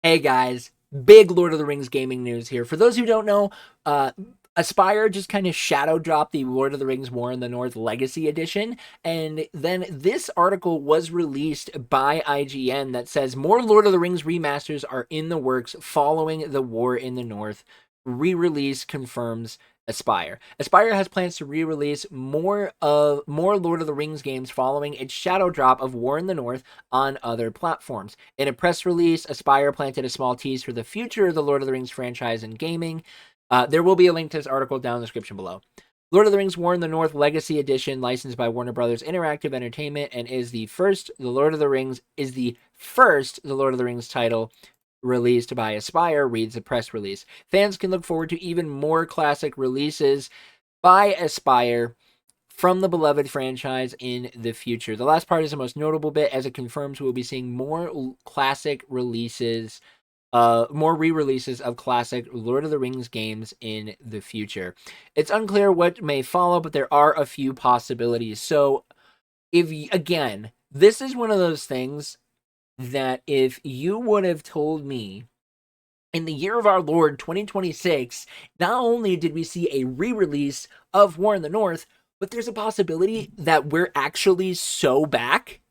Hey guys, big Lord of the Rings gaming news here. For those who don't know, Aspire just kind of shadow dropped the Lord of the Rings War in the North Legacy Edition, and then this article was released by IGN that says more Lord of the Rings remasters are in the works following the War in the North. Re-release confirms Aspire. Aspire has plans to re-release more Lord of the Rings games following its shadow drop of War in the North on other platforms. In a press release, Aspire planted a small tease for the future of the Lord of the Rings franchise in gaming. There will be a link to this article down in the description below. Lord of the Rings War in the North Legacy Edition, licensed by Warner Brothers Interactive Entertainment, and is the first The Lord of the Rings title released by Aspire, reads the press release. Fans can look forward to even more classic releases by Aspire from the beloved franchise in the future. The last part is the most notable bit, as it confirms we will be seeing more classic releases, more re-releases of classic Lord of the Rings games in the future. It's unclear what may follow, but there are a few possibilities. So, again, this is one of those things that if you would have told me in the year of our Lord 2026, not only did we see a re-release of War in the North, but there's a possibility that we're actually so back.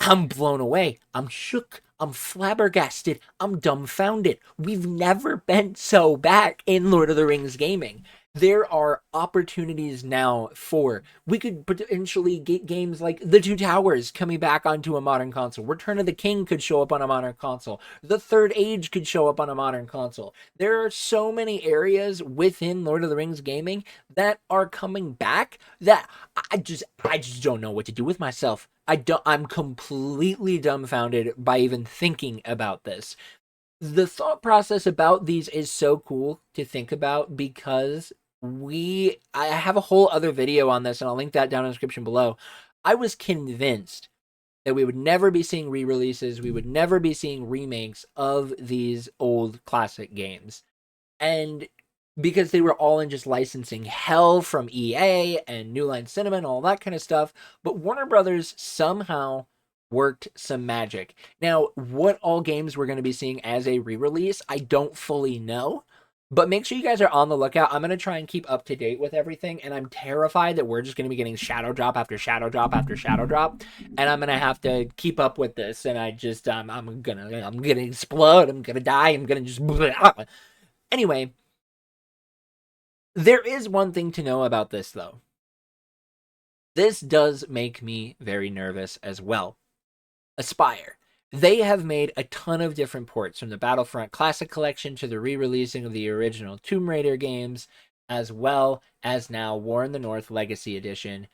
I'm blown away. I'm shook. I'm flabbergasted. I'm dumbfounded. We've never been so back in Lord of the Rings gaming. There are opportunities now for we could potentially get games like The Two Towers coming back onto a modern console. Return of the King could show up on a modern console. The Third Age could show up on a modern console. There are so many areas within Lord of the Rings gaming that are coming back that I just don't know what to do with myself. I'm completely dumbfounded by even thinking about this. The thought process about these is so cool to think about because I have a whole other video on this and I'll link that down in the description below. I was convinced that we would never be seeing re-releases, we would never be seeing remakes of these old classic games. And because they were all in just licensing hell from EA and New Line Cinema and all that kind of stuff, but Warner Brothers somehow worked some magic. Now, what all games we're going to be seeing as a re-release, I don't fully know. But make sure you guys are on the lookout. I'm going to try and keep up to date with everything, and I'm terrified that we're just going to be getting shadow drop after shadow drop after shadow drop, and I'm going to have to keep up with this, and I'm going to explode. I'm going to die. I'm going to just Anyway, there is one thing to know about this, though. This does make me very nervous as well. Aspire. They have made a ton of different ports, from the Battlefront Classic Collection to the re-releasing of the original Tomb Raider games, as well as now War in the North Legacy Edition.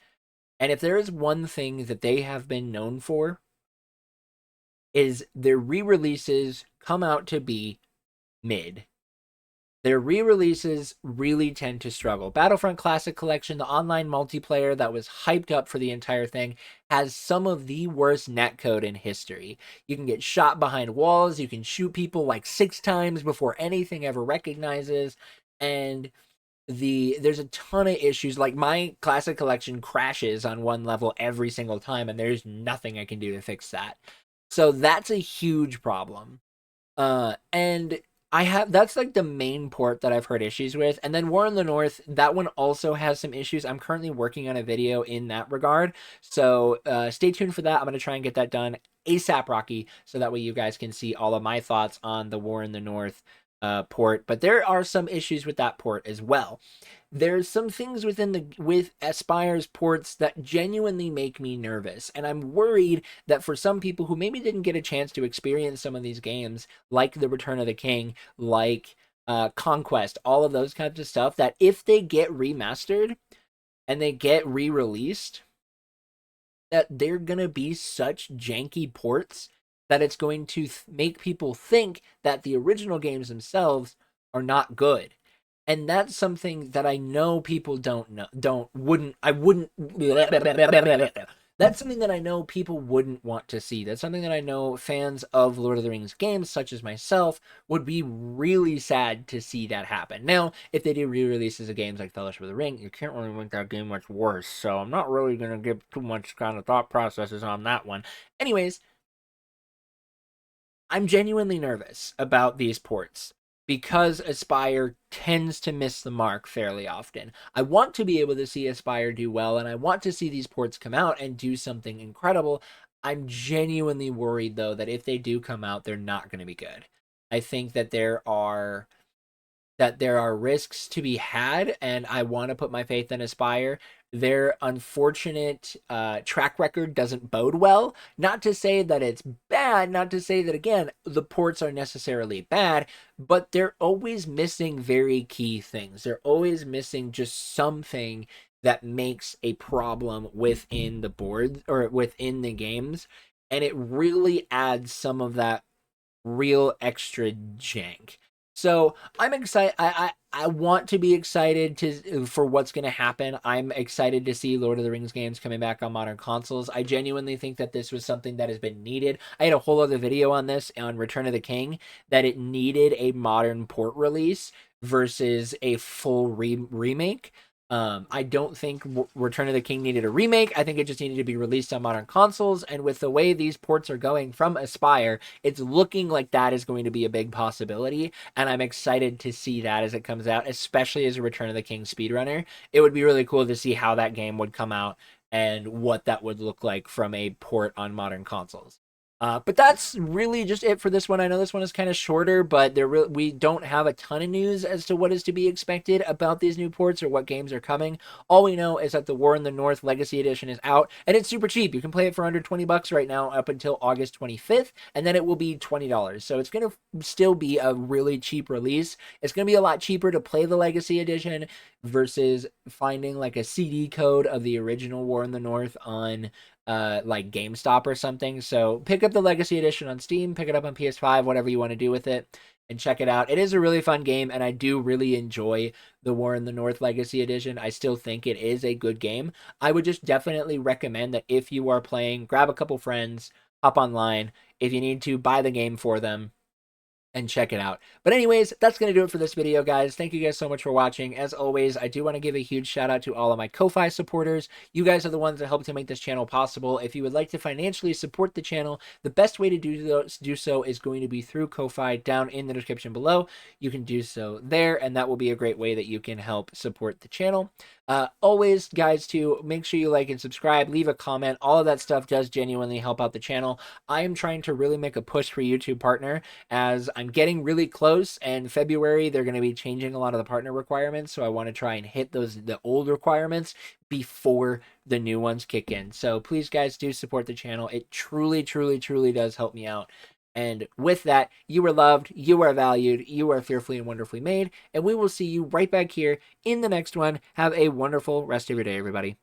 And if there is one thing that they have been known for, is their re-releases come out to be mid. Their re-releases really tend to struggle. Battlefront Classic Collection, the online multiplayer that was hyped up for the entire thing, has some of the worst netcode in history. You can get shot behind walls, you can shoot people like 6 times before anything ever recognizes, and there's a ton of issues. Like, my Classic Collection crashes on one level every single time, and there's nothing I can do to fix that. So that's a huge problem. And I have that's like the main port that I've heard issues with. And then War in the North, that one also has some issues. I'm currently working on a video in that regard. So stay tuned for that. I'm gonna try and get that done ASAP Rocky, so that way you guys can see all of my thoughts on the War in the North port. But there are some issues with that port as well. There's some things with Aspire's ports that genuinely make me nervous, and I'm worried that for some people who maybe didn't get a chance to experience some of these games, like The Return of the King, like Conquest, all of those kinds of stuff, that if they get remastered and they get re-released, that they're gonna be such janky ports that it's going to make people think that the original games themselves are not good. And that's something that I know people don't know, don't wouldn't I wouldn't that's something that I know people wouldn't want to see. That's something that I know fans of Lord of the Rings games, such as myself, would be really sad to see that happen. Now, if they do re-releases of games like Fellowship of the Ring, you can't really make that game much worse. So I'm not really gonna give too much kind of thought processes on that one. Anyways, I'm genuinely nervous about these ports because Aspire tends to miss the mark fairly often. I want to be able to see Aspire do well, and I want to see these ports come out and do something incredible. I'm genuinely worried, though, that if they do come out, they're not going to be good. I think that there are risks to be had, and I want to put my faith in Aspire. Their unfortunate track record doesn't bode well. Not to say that it's bad, not to say that, again, the ports are necessarily bad, but they're always missing very key things. They're always missing just something that makes a problem within the board or within the games. And it really adds some of that real extra jank. So I'm excited. I want to be excited for what's going to happen. I'm excited to see Lord of the Rings games coming back on modern consoles. I genuinely think that this was something that has been needed. I had a whole other video on this on Return of the King, that it needed a modern port release versus a full remake. I don't think Return of the King needed a remake. I think it just needed to be released on modern consoles. And with the way these ports are going from Aspire, it's looking like that is going to be a big possibility. And I'm excited to see that as it comes out, especially as a Return of the King speedrunner. It would be really cool to see how that game would come out and what that would look like from a port on modern consoles. But that's really just it for this one. I know this one is kind of shorter, but we don't have a ton of news as to what is to be expected about these new ports or what games are coming. All we know is that the War in the North Legacy Edition is out, and it's super cheap. You can play it for under $20 right now up until August 25th, and then it will be $20. So it's going to still be a really cheap release. It's going to be a lot cheaper to play the Legacy Edition versus finding like a CD code of the original War in the North on like GameStop or something. So pick up the Legacy Edition on Steam, pick it up on PS5, whatever you want to do with it, and check it out. It is a really fun game, and I do really enjoy the War in the North Legacy Edition. I still think it is a good game. I would just definitely recommend that if you are playing, grab a couple friends, hop online. If you need to, buy the game for them and check it out. But anyways, that's going to do it for this video, guys. Thank you guys so much for watching. As always, I do want to give a huge shout out to all of my Ko-Fi supporters. You guys are the ones that help to make this channel possible. If you would like to financially support the channel, the best way to do so is going to be through Ko-Fi down in the description below. You can do so there, and that will be a great way that you can help support the channel. Always, guys, to make sure you like and subscribe, leave a comment. All of that stuff does genuinely help out the channel. I am trying to really make a push for YouTube Partner, as I'm getting really close, and February they're going to be changing a lot of the partner requirements, so I want to try and hit the old requirements before the new ones kick in. So please, guys, do support the channel. It truly, truly, truly does help me out. And with that, you are loved, you are valued, you are fearfully and wonderfully made, and we will see you right back here in the next one. Have a wonderful rest of your day, everybody.